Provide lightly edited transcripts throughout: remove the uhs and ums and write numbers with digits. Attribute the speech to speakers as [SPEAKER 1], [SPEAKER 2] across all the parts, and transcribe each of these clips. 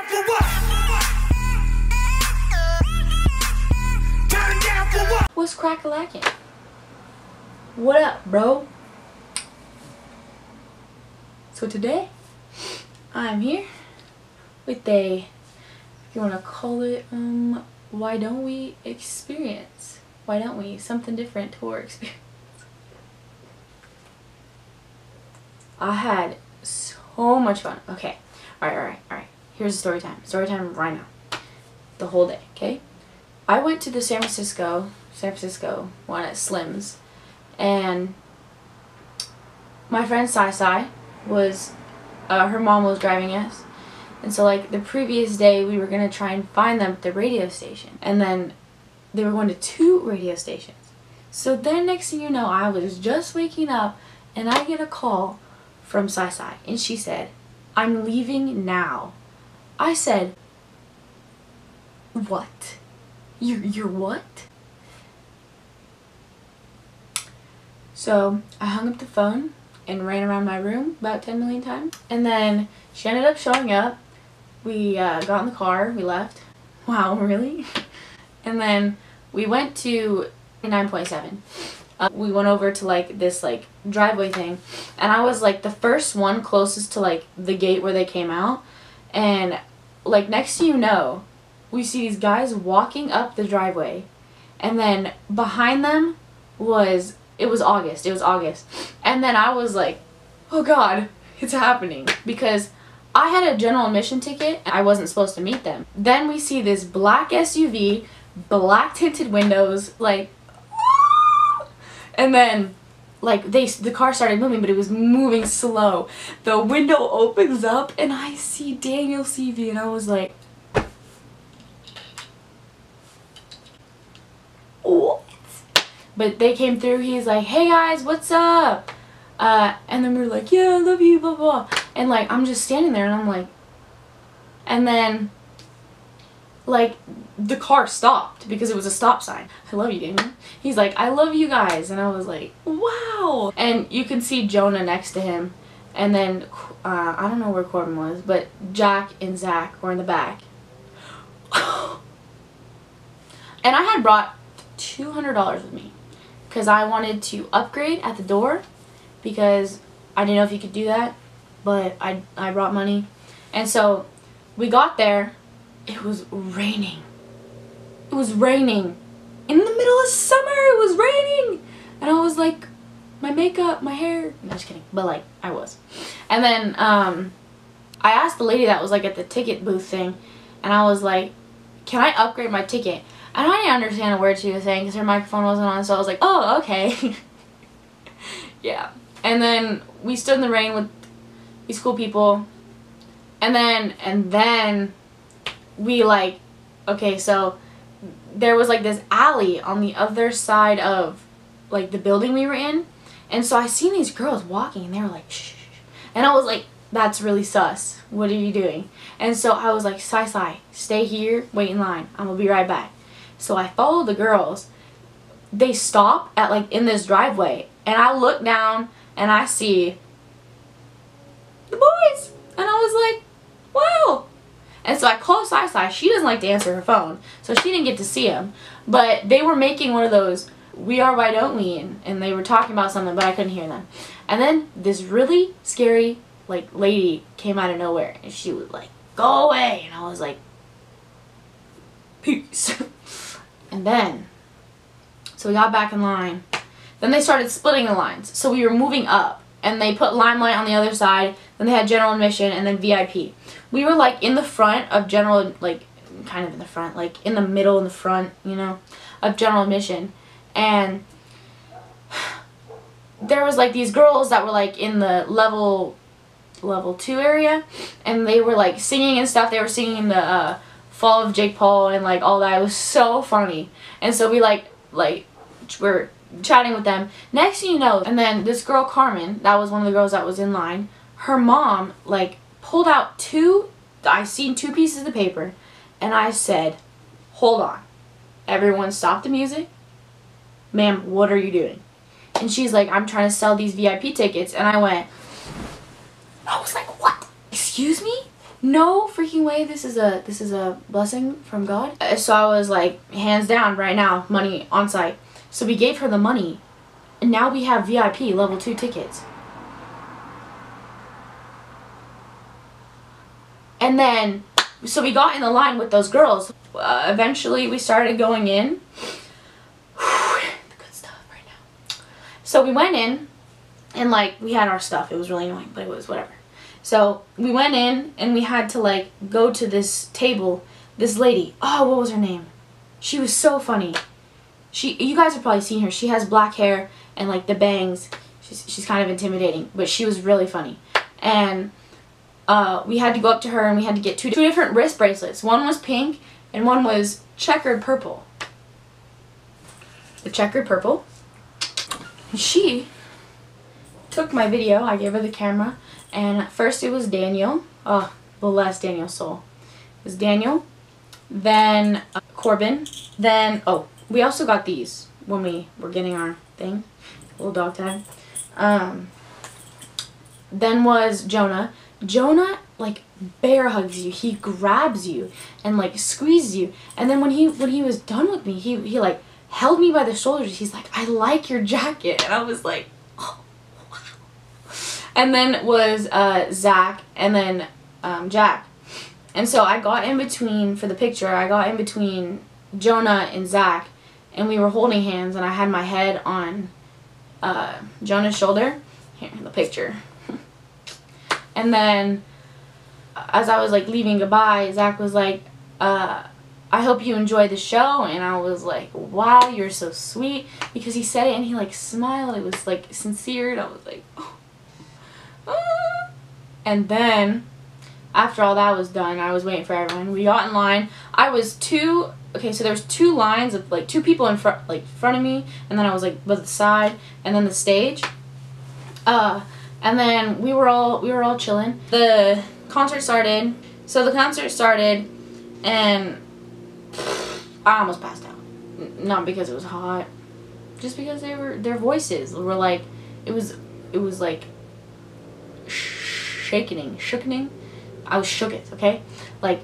[SPEAKER 1] for what? Turn down for what?
[SPEAKER 2] What's crack-a-lackin'? What up, bro? So today, I'm here with a, if you want to call it, why don't we experience? Why don't we? Something different to our experience. I had so much fun. Okay. Alright. Here's the story time. Story time right now. The whole day, okay? I went to the San Francisco one at Slim's, and my friend Sai was, her mom was driving us, and so like the previous day we were gonna try and find them at the radio station, and then they were going to 2 radio stations. So then next thing you know, I was just waking up and I get a call from Sai, and she said, "I'm leaving now." I said, "What? You're what?" So I hung up the phone and ran around my room about 10 million times. And then she ended up showing up. We got in the car, we left. Wow, really? And then we went to 9.7. We went over to like this like driveway thing, and I was like the first one closest to like the gate where they came out, and like next thing you know, we see these guys walking up the driveway, and then behind them was August, and then I was like, oh god, it's happening, because I had a general admission ticket and I wasn't supposed to meet them. Then we see this black SUV, black tinted windows, like, and then like the car started moving, but it was moving slow. The window opens up and I see Daniel CV, and I was like, what? But they came through. He's like, "Hey guys, what's up?" And then we were like, "Yeah, I love you, blah blah." And like I'm just standing there and I'm like, and then like the car stopped because it was a stop sign. "I love you, Daniel." He's like, "I love you guys." And I was like, wow. And you can see Jonah next to him, and then I don't know where Corbyn was, but Jack and Zach were in the back. And I had brought $200 with me because I wanted to upgrade at the door, because I didn't know if you could do that, but I brought money. And so we got there. It was raining. It was raining. In the middle of summer, it was raining. And I was like, my makeup, my hair. No, just kidding. But like, I was. And then I asked the lady that was like at the ticket booth thing, and I was like, "Can I upgrade my ticket?" And I didn't understand a word she was saying because her microphone wasn't on, so I was like, "Oh, okay." Yeah. And then we stood in the rain with these cool people. And then we like, okay, so there was like this alley on the other side of like the building we were in, and so I seen these girls walking and they were like, "Shh," and I was like, that's really sus, what are you doing? And so I was like, Sai, stay here, wait in line, I'm gonna be right back." So I followed the girls. They stop at like in this driveway, and I look down and I see the boys, and I was like, wow. And so I called Sai. She doesn't like to answer her phone, so she didn't get to see him. But they were making one of those, "We are, why don't we?" And they were talking about something, but I couldn't hear them. And then this really scary like lady came out of nowhere, and she was like, "Go away." And I was like, peace. And then, so we got back in line. Then they started splitting the lines. So we were moving up, and they put Limelight on the other side. Then they had general admission, and then VIP. We were like in the front of general, like kind of in the front, like in the middle in the front, you know, of general admission. And there was like these girls that were like in the level 2 area, and they were like singing and stuff. They were singing the Fall of Jake Paul and like all that. It was so funny. And so we like we're chatting with them. Next thing you know, and then this girl Carmen, that was one of the girls that was in line, her mom like pulled out I seen 2 pieces of paper, and I said, "Hold on, everyone stop the music. Ma'am, what are you doing?" And she's like, "I'm trying to sell these VIP tickets." And I was like, "What? Excuse me? no freaking way, this is a blessing from God. So I was like, hands down right now, money on site. So we gave her the money, and now we have VIP level 2 tickets. And then, so we got in the line with those girls. Eventually we started going in. The good stuff right now. So we went in, and like, we had our stuff. It was really annoying, but it was whatever. So we went in, and we had to like go to this table. This lady, oh, what was her name? She was so funny. You guys have probably seen her. She has black hair and like the bangs. She's kind of intimidating, but she was really funny. And we had to go up to her, and we had to get two different wrist bracelets. One was pink and one was checkered purple. The checkered purple. She took my video. I gave her the camera, and first it was Daniel. Oh, bless Daniel's soul. It was Daniel. Then Corbyn. Then, oh, we also got these when we were getting our thing. Little dog tag. Then was Jonah. Jonah like bear hugs you. He grabs you and like squeezes you. And then when he was done with me, he like held me by the shoulders. He's like, I like your jacket. And I was like, oh wow. And then was Zach, and then Jack. And so I got in between, for the picture, I got in between Jonah and Zach, and we were holding hands, and I had my head on Jonah's shoulder. Here, the picture. And then, as I was like leaving goodbye, Zach was like, I hope you enjoy the show. And I was like, wow, you're so sweet. Because he said it and he like smiled. It was like sincere. And I was like, oh. Ah. And then, after all that was done, I was waiting for everyone. We got in line. I was okay, so there was 2 lines of like 2 people in front of me, and then I was like by the side, and then the stage. And then we were all chilling. The concert started. So the concert started, and I almost passed out. Not because it was hot, just because their voices were like, it was like shookening. I was shooketh, okay? Like,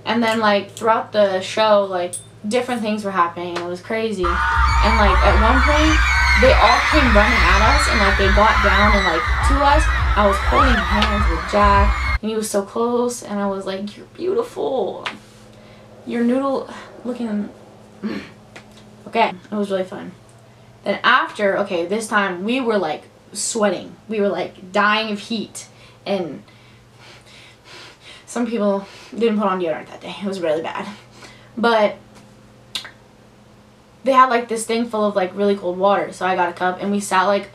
[SPEAKER 2] and then like throughout the show, like different things were happening. It was crazy. And like at one point, they all came running at us, and like they got down and like to us. I was holding hands with Jack, and he was so close, and I was like, you're beautiful. You're noodle looking. Okay, it was really fun. Then after, okay, this time we were like sweating. We were like dying of heat, and some people didn't put on deodorant that day. It was really bad. But they had like this thing full of like really cold water, so I got a cup, and we sat like,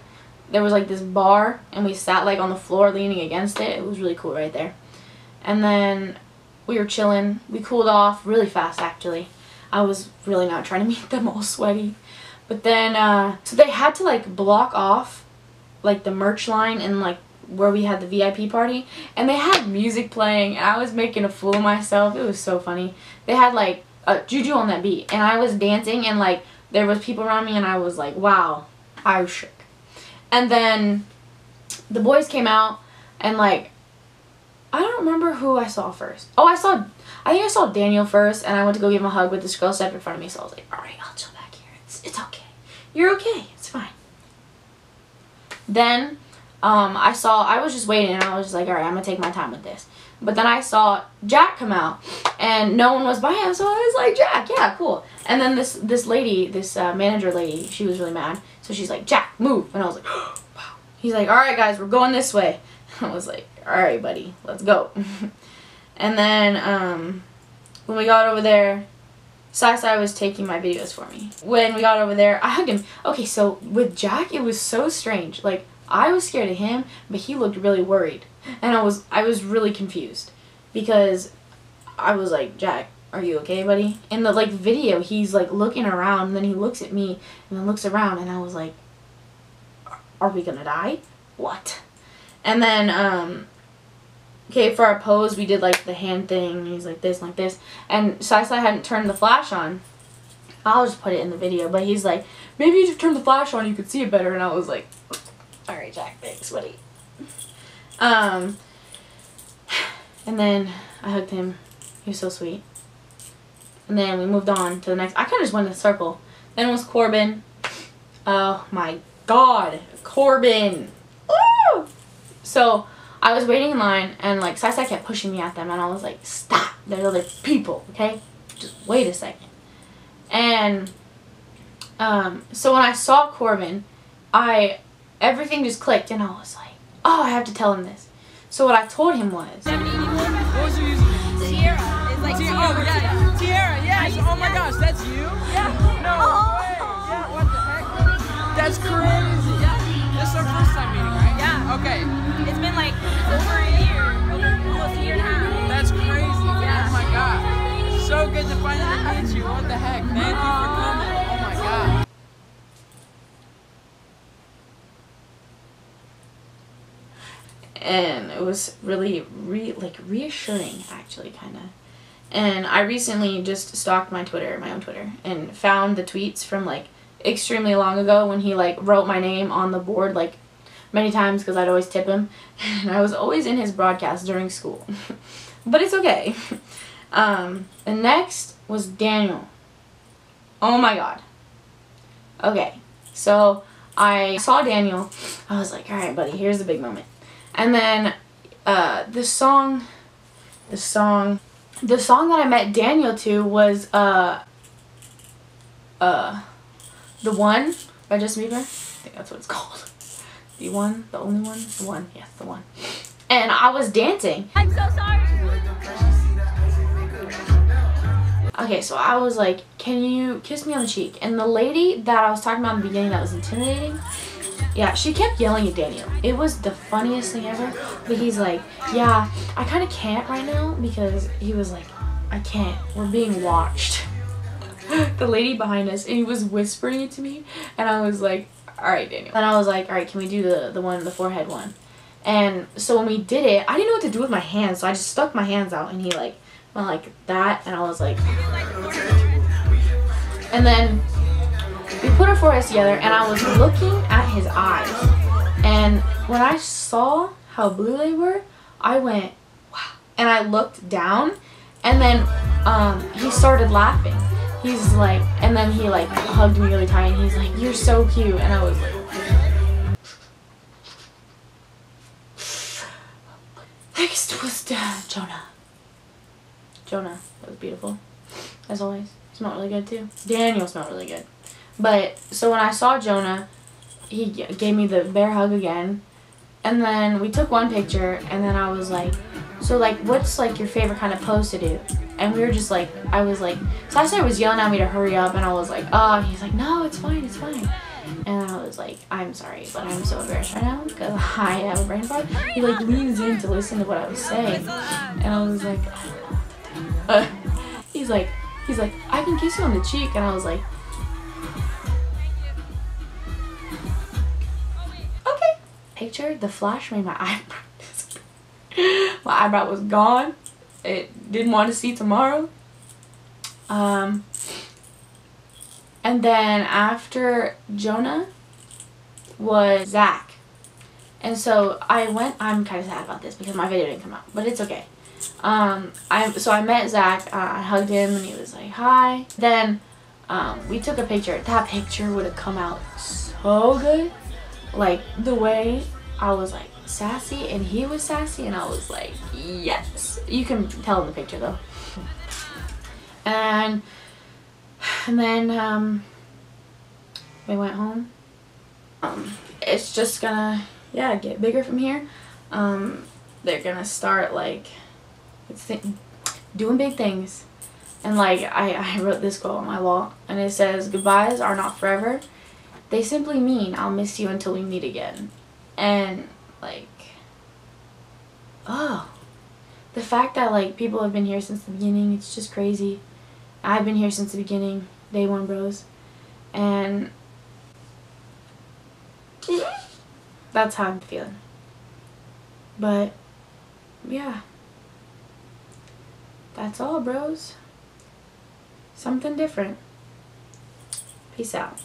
[SPEAKER 2] there was like this bar, and we sat like on the floor leaning against it. It was really cool right there. And then we were chilling. We cooled off really fast, actually. I was really not trying to make them all sweaty. But then, so they had to like block off like the merch line and like where we had the VIP party, and they had music playing, and I was making a fool of myself. It was so funny. They had like Juju on that beat, and I was dancing, and like there was people around me, and I was like, wow, I was shook. And then the boys came out, and like I don't remember who I saw first. Oh, I think I saw Daniel first, and I went to go give him a hug, but this girl stepped in front of me, so I was like, alright, I'll chill back here. It's okay. You're okay. It's fine. Then I was just waiting, and I was just like, alright, I'm gonna take my time with this. But then I saw Jack come out, and no one was by him, so I was like, Jack, yeah, cool. And then this lady, this manager lady, she was really mad, so she's like, Jack, move. And I was like, oh, wow. He's like, alright guys, we're going this way. I was like, alright buddy, let's go. And then when we got over there, Sai was taking my videos for me. When we got over there, I hugged him. Okay, so with Jack, it was so strange. Like, I was scared of him, but he looked really worried. And I was really confused, because I was like, Jack, are you okay, buddy? In the like video, he's like looking around, and then he looks at me, and then looks around, and I was like, are we gonna die? What? And then, okay, for our pose, we did like the hand thing, and he's like this and like this, and Sai hadn't turned the flash on. I'll just put it in the video, but he's like, maybe you should turn the flash on, you could see it better, and I was like, alright Jack, thanks buddy. And then I hugged him. He was so sweet. And then we moved on to the next. I kind of just went in a circle. Then it was Corbyn. Oh my God, Corbyn. Woo! So I was waiting in line, and like Sai kept pushing me at them, and I was like, stop, there's other people, okay? Just wait a second. And so when I saw Corbyn, everything just clicked, and I was like, oh, I have to tell him this. So what I told him was,
[SPEAKER 1] Tiara. It's like Tiara. Oh, yeah. Tiara, yes. Oh my gosh, that's you? Yeah. No way. Yeah, what the heck? That's crazy. Yeah. This is our first time meeting, right? Yeah. Okay. It's been like over a year. Almost a year and a half. That's crazy. Yeah. Oh my God. So good to finally meet you. What the heck? Thank you for coming. Oh my God.
[SPEAKER 2] and it was really reassuring, actually, kind of. And I recently just stalked my own Twitter, and found the tweets from like extremely long ago when he like wrote my name on the board like many times because I'd always tip him, and I was always in his broadcast during school. But it's okay. The next was Daniel. Oh my God. Okay, so I saw Daniel. I was like, all right, buddy, here's the big moment. And then the song that I met Daniel to was The One by Justin Bieber. I think that's what it's called. The One, the only one, the one, yes, the one. And I was dancing.
[SPEAKER 1] I'm so sorry.
[SPEAKER 2] Okay, so I was like, can you kiss me on the cheek? And the lady that I was talking about in the beginning that was intimidating, yeah, she kept yelling at Daniel. It was the funniest thing ever. But he's like, yeah, I kind of can't right now, because he was like, I can't. We're being watched. The lady behind us, and he was whispering it to me, and I was like, all right, Daniel. And I was like, all right, can we do the one, the forehead one? And so when we did it, I didn't know what to do with my hands, so I just stuck my hands out, and he like went like that, and I was like, and then we put our foreheads together, and I was looking at his eyes, and when I saw how blue they were, I went, wow. And I looked down, and then he started laughing. He's like, and then he like hugged me really tight, and he's like, you're so cute. And I was like, next was Jonah. Jonah, that was beautiful, as always. He smelled really good too. Daniel smelled really good. But so when I saw Jonah, he gave me the bear hug again, and then we took one picture, and then I was like, so like, what's like your favorite kind of pose to do? And we were just like, I was like, Sasha was yelling at me to hurry up, and I was like, oh, he's like, no, it's fine, it's fine. And I was like, I'm sorry, but I'm so embarrassed right now because I have a brain fart. He like leans in to listen to what I was saying, and I was like, I don't know what to do. He's like, I can kiss you on the cheek, and I was like, okay. Picture, the flash made my eyebrow disappear. My eyebrow was gone. It didn't want to see tomorrow. And then after Jonah was Zach. And so I'm kind of sad about this because my video didn't come out, but it's okay. So I met Zach, I hugged him, and he was like, hi. Then we took a picture. That picture would have come out so good. Like the way I was like sassy and he was sassy, and I was like, yes. You can tell in the picture though. And then we went home. It's just gonna, yeah, get bigger from here. They're gonna start like doing big things. And like I wrote this quote on my wall, and it says, goodbyes are not forever. They simply mean I'll miss you until we meet again. And like, oh, the fact that like people have been here since the beginning, it's just crazy. I've been here since the beginning, day one, bros. And that's how I'm feeling. But yeah, that's all, bros. Something different. Peace out.